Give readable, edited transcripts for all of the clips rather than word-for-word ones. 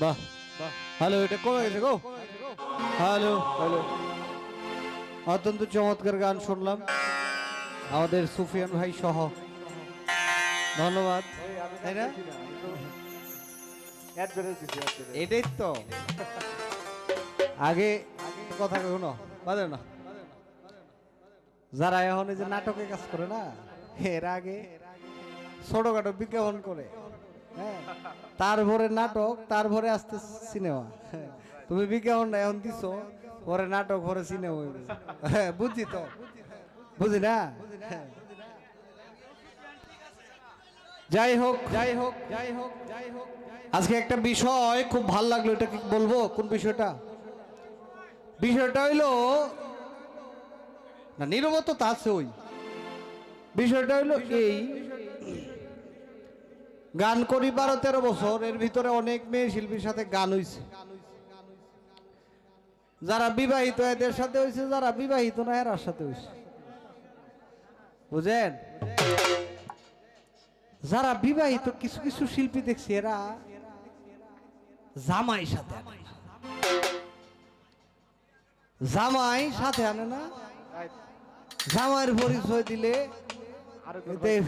বাহ, হ্যালো, এটা কমে গেছে গো। হ্যালো হ্যালো, অত্যন্ত চমৎকার গান শুনলাম আমাদের সুফিয়ান ভাই সহ। ধন্যবাদ। তাই না? এটাই তো আগে কথা কখনো বাদে না। যারা এখন এই যে নাটকে কাজ করে না, এর আগে ছোটখাটো বিজ্ঞাপন করে, হ্যাঁ, তারপরে নাটক, তারপরে আসতে সিনেমা। তুমি বিজ্ঞাপনটা এখন দিছো, পরে নাটক, পরে সিনেমা হইবে। হ্যাঁ, বুঝছি তো, বুঝি না। যাই হোক যাই হোক যাই হোক যাই হোক, আজকে একটা বিষয় খুব ভাল লাগলো। এটা কি বলবো? কোন বিষয়টা? বিষয়টা হইলো না, নীরবতা তো আছে। ওই বিষয়টা হইলো এই, গান করি 12-13 বছর, এর ভিতরে অনেক মেয়ে শিল্পীর সাথে গান হইছে। যারা বিবাহিত এদের সাথে হইছে, যারা বিবাহিত না এর সাথে হইছে। বুঝেন? যারা বিবাহিত কিছু কিছু শিল্পী দেখছি, এরা জামাই সাথে আনে। জামাই সাথে আনে না, জামাইয়ের পরিচয় দিলে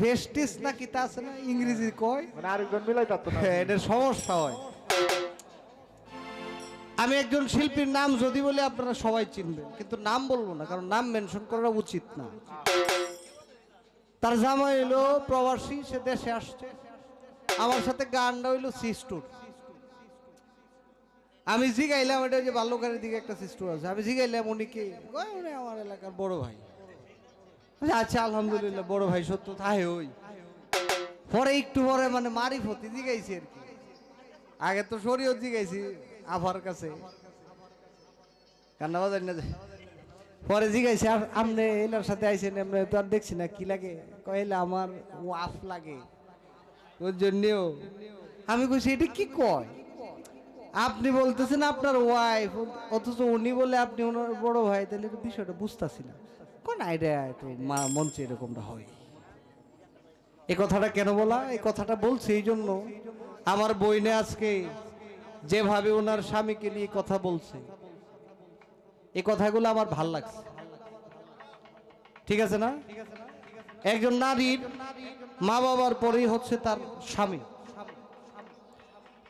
ভেস্টিস না কি তা আছে না, ইংরেজি কয়, মানে আরেকজন মিলাই পারতো না। এটার সমস্যা হয়। আমি একজন শিল্পীর নাম যদি বলে আপনারা সবাই চিনবেন, কিন্তু নাম বলবো না, কারণ নাম মেনশন করা উচিত না। তার জামাই হইলো প্রবাসী, সে দেশে আসছে, আমার সাথে গানটা হইলো সিস্টুর। আমি জিগাইলাম, এটা যে বাল্যকারের দিকে একটা সিস্টুর আছে, আমি জিগাইলাম উনি কি, উনি আমার এলাকার বড় ভাই। আচ্ছা, আলহামদুলিল্লাহ, বড় ভাই সত্য তাহে ওই। পরে একটু পরে মানে মারিফতি জিগাইছি আর কি। আগে তো শরীয়ত জিগাইছি আফার কাছে, কান্না বাজার না যায়। পরে জিগাইছি, আপনি এলার সাথে আইসেন, আপনি তো আর দেখছি না, কি লাগে? কইলে আমার ওয়াফ লাগে, ওর জন্যেও। আমি কইছি এটা কি কয়? আপনি বলতেছেন আপনার ওয়াইফ, অথচ উনি বলে আপনি ওনার বড় ভাই, তাহলে বিষয়টা বুঝতেছি না। কোন আইডিয়া একটু মঞ্চে এরকমটা হয়। এই কথাটা কেন বলা? এই কথাটা বলছে এই জন্য, আমার বইনে আজকে যেভাবে ওনার স্বামীকে নিয়ে কথা বলছে, এই কথাগুলো আমার ভাল লাগছে। ঠিক আছে না? একজন নারীর মা বাবার পরেই হচ্ছে তার স্বামী।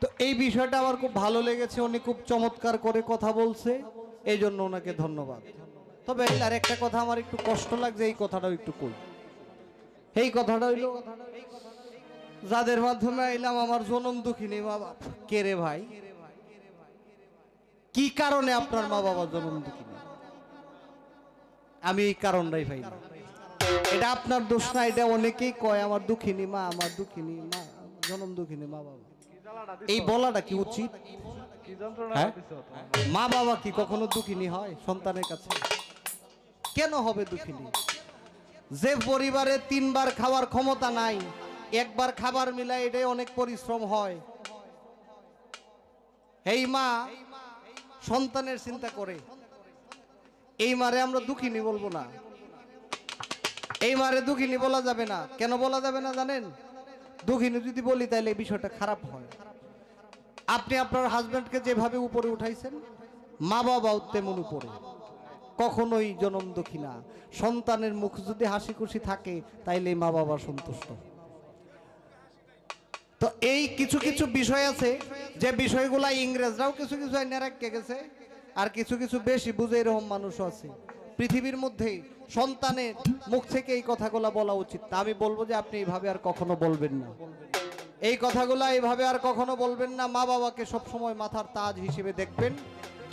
তো এই বিষয়টা আমার খুব ভালো লেগেছে, উনি খুব চমৎকার করে কথা বলছে, এই জন্য ওনাকে ধন্যবাদ। তবে আর একটা কথা আমার একটু কষ্ট লাগছে, এই কথাটাও একটু কই। এই কথাটা হইল, যাদের মাধ্যমে এলাম, আমার জনম দুঃখিনী মা বাবা। কে রে ভাই, কি কারণে আপনার মা বাবা জনম দুঃখিনী? আমি এই কারণটাই পাই না। এটা আপনার দোষ না, এটা অনেকেই কয় আমার দুঃখিনী মা, আমার দুঃখিনী মা, জনম দুঃখিনী মা বাবা। এই বলাটা কি উচিত? হ্যাঁ, মা বাবা কি কখনো দুঃখিনী হয় সন্তানের কাছে? কেন হবে দুঃখিনী? যে পরিবারে 3 বার খাওয়ার ক্ষমতা নাই, একবার খাবার মিলায়, এটাই অনেক পরিশ্রম হয়। এই মা সন্তানের চিন্তা করে, এই মারে আমরা দুঃখিনী বলবো না। এই মারে দুঃখিনী বলা যাবে না। কেন বলা যাবে না জানেন? দুঃখিনী যদি বলি তাহলে এই বিষয়টা খারাপ হয়। আপনি আপনার হাজবেন্ডকে যেভাবে উপরে উঠাইছেন, মা বাবাও তেমন উপরে। কখনোই জনম দুঃখী না। সন্তানের মুখ যদি হাসি খুশি থাকে, তাইলে মা বাবা সন্তুষ্ট। তো এই কিছু কিছু বিষয় আছে, যে বিষয়গুলা ইংরেজরাও কিছু কিছু আইনে রাখতে গেছে, আর কিছু কিছু বেশি বুঝে এরকম মানুষও আছে পৃথিবীর মধ্যে। সন্তানের মুখ থেকে এই কথাগুলা বলা উচিত। তা আমি বলবো যে আপনি এইভাবে আর কখনো বলবেন না, এই কথাগুলা এইভাবে আর কখনো বলবেন না। মা বাবাকে সবসময় মাথার তাজ হিসেবে দেখবেন,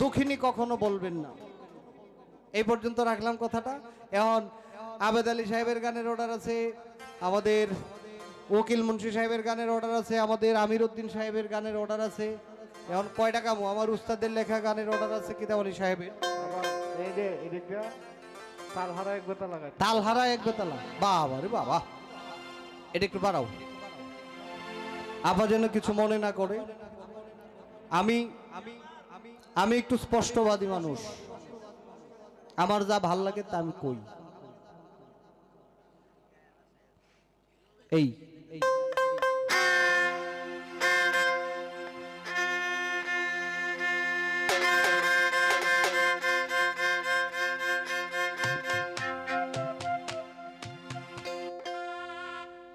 দুঃখিনী কখনো বলবেন না। এই পর্যন্ত রাখলাম কথাটা। এখন আবেদ আলী সাহেবের গানের অর্ডার আছে, আমাদের ওকিল মুন্সি সাহেবের গানের অর্ডার আছে, আমাদের আমির উদ্দিন সাহেবের গানের অর্ডার আছে। এখন কয়টা কামো আমার উস্তাদের লেখা গানের অর্ডার আছে কিতাব আলী সাহেবের। এই যে এদিকটা তালহারা এক বেতা লাগাই, তালহারা এক বেতালা, বাবা রে বাবা, এটা একটু বাড়াও। আপা যেন কিছু মনে না করে। আমি আমি একটু স্পষ্টবাদী মানুষ, আমার যা ভাল লাগে তা আমি কই। এই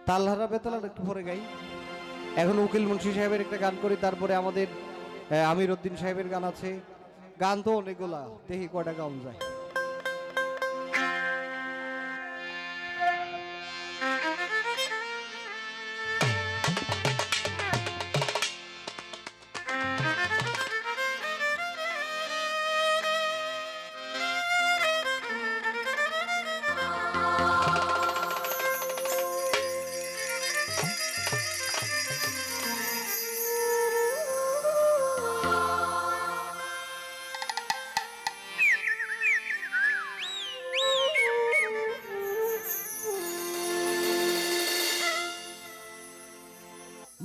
তালহারা বেতালার একটু পরে গাই। এখন উকিল মুন্সি সাহেবের একটা গান করি, তারপরে আমাদের আমির উদ্দিন সাহেবের গান আছে। গান তো অনেকগুলা, দেখি কয়টা গান যায়।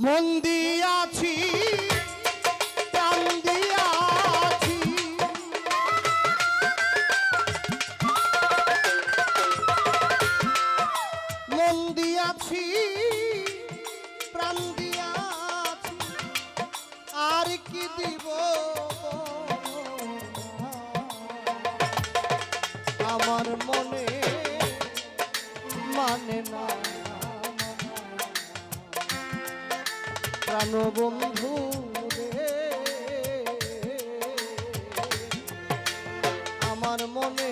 মন দিয়াছি প্রাণ দিয়াছি, মন দিয়াছি প্রাণ দিয়াছি, আর কি দিব আমার মনে মানে না প্রাণবন্ধু রে, আমার মনে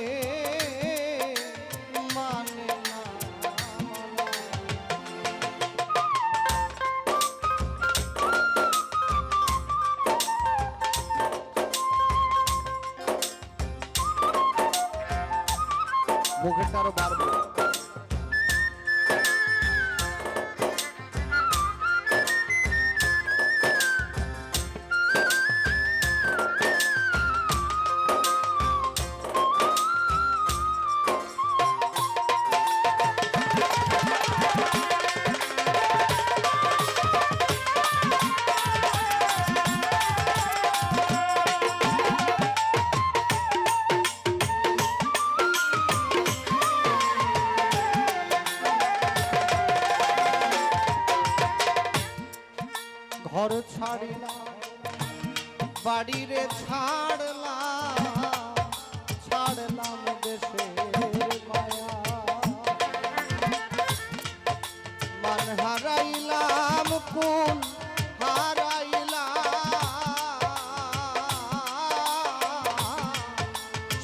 মানে না। মুখেরটা আরো বাড়বে। ঘর ছাড়িলাম বাড়িরে ছাড়লাম, ছাড়লাম দেশের মায়া, মান হারাইলাম কোন হারাইলাম,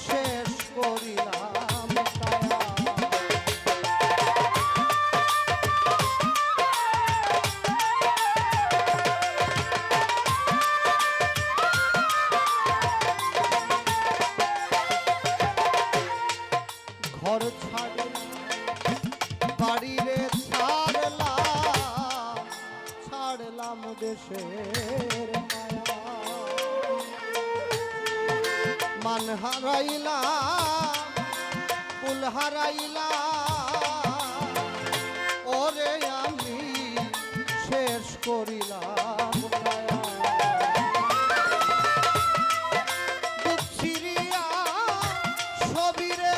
শেষ করিলাম কায়া। ঘর ছাড়লাম বাড়িরে ছাড়লাম, ছাড়লাম দেশের মায়া, মান হারাইলাম কুল হারাইলাম, ওরে আমি শেষ করিলাম কায়া। বুক ছিড়িয়া ছবিরে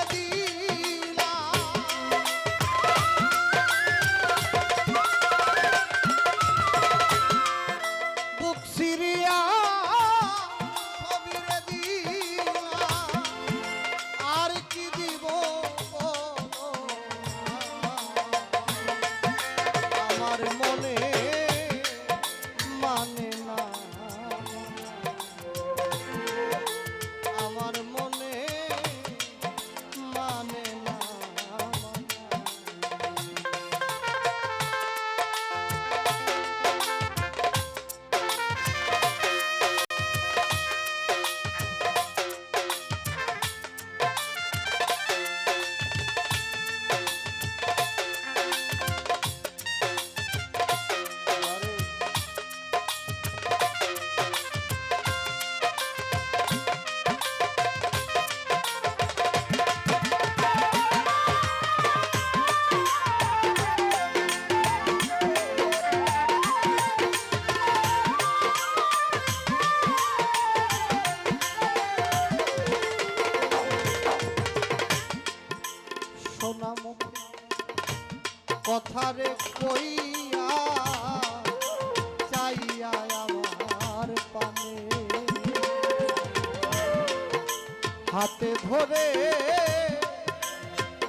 সিরিয়া ছবিরে দিলাম, আর কি দিব আমার মনে মানে না, আমার মনে মানে না। সোনা মুখ কথারে কইয়া চাইয়া আমার পানে, হাতে ধরে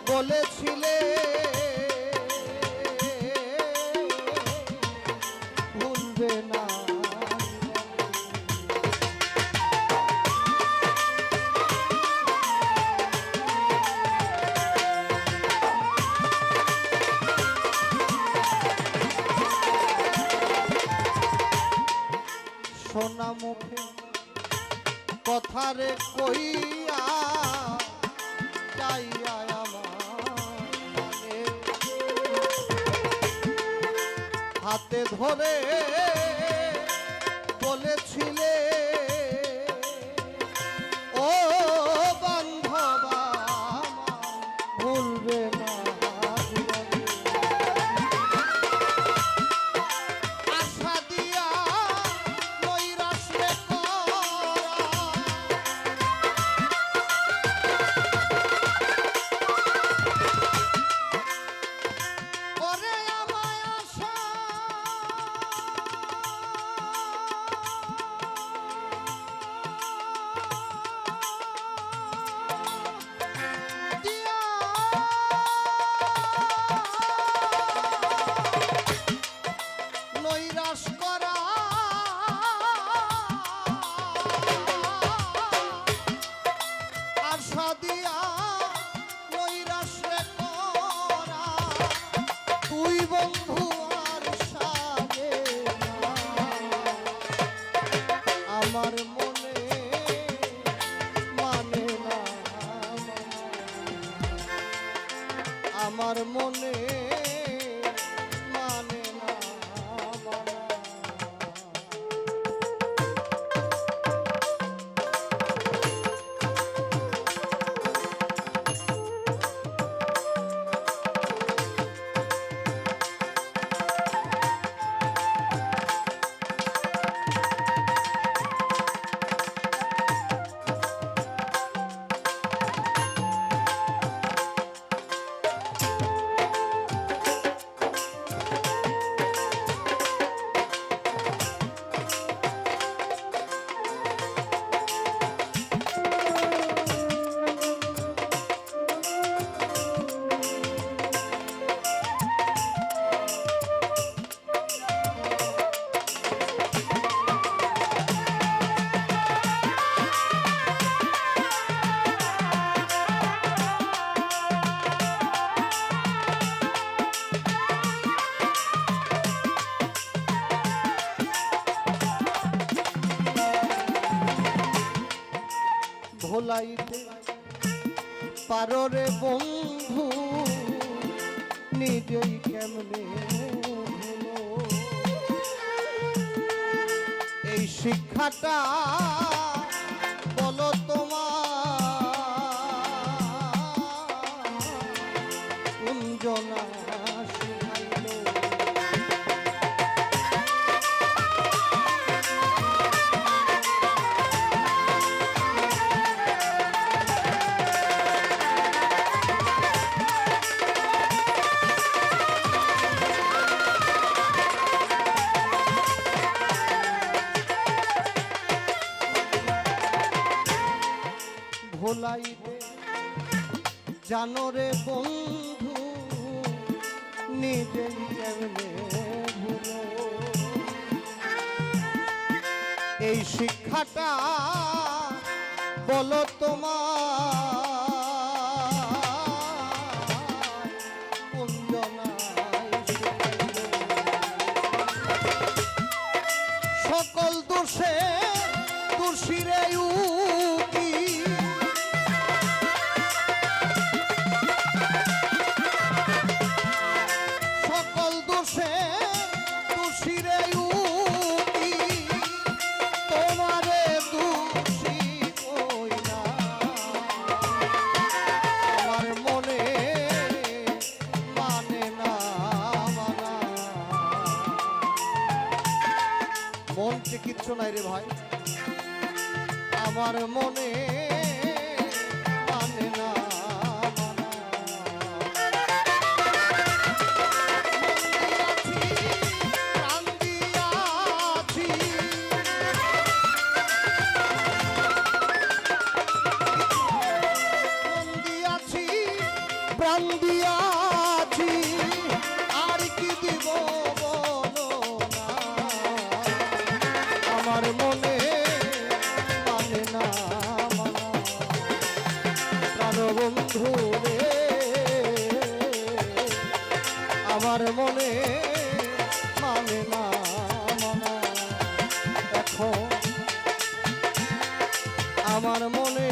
বলেছিলে না। সোনা মুখে কথা রে কইয়া যাইয়া আমার মনে, হাতে ধরে বলেছিলে ও বান্ধবা ভুলবে না। আশা দিয়া নৈরাশ রে করা, ওরে আমায় আশা দিয়া নৈরাশ করা, আশা দিয়া নৈরাশ রে করা, তুই বন্ধু আর সাজে না। আমার মনে মানে না, আমার মনে মানে না। ভোলাইতে পারো রে বন্ধু নিজেই কেমনে ভুলো, এই শিক্ষাটা বলো তোমার কুঞ্জনা শিখাইলো। ভোলাইতে জানো রে বন্ধু নিজেই কেমনে ভুলো, এই শিক্ষাটা বলো তোমার কুঞ্জনায় শিখাইলো। সকল দোষে দোষীরে উকি, সকল দোষে দোষীরে উকি, তোমারে দোষী কই না। আমার মনে মানে না মানা, মন কিচ্ছু নাই রে ভাই, আমার মনে মানে না মানা। প্রাণ দিয়াছি, মন দিয়াছি, প্রাণ দিয়াছি, আর কি দিব বলো না। রে আমার মনে মানে না মানা এখন আমার মনে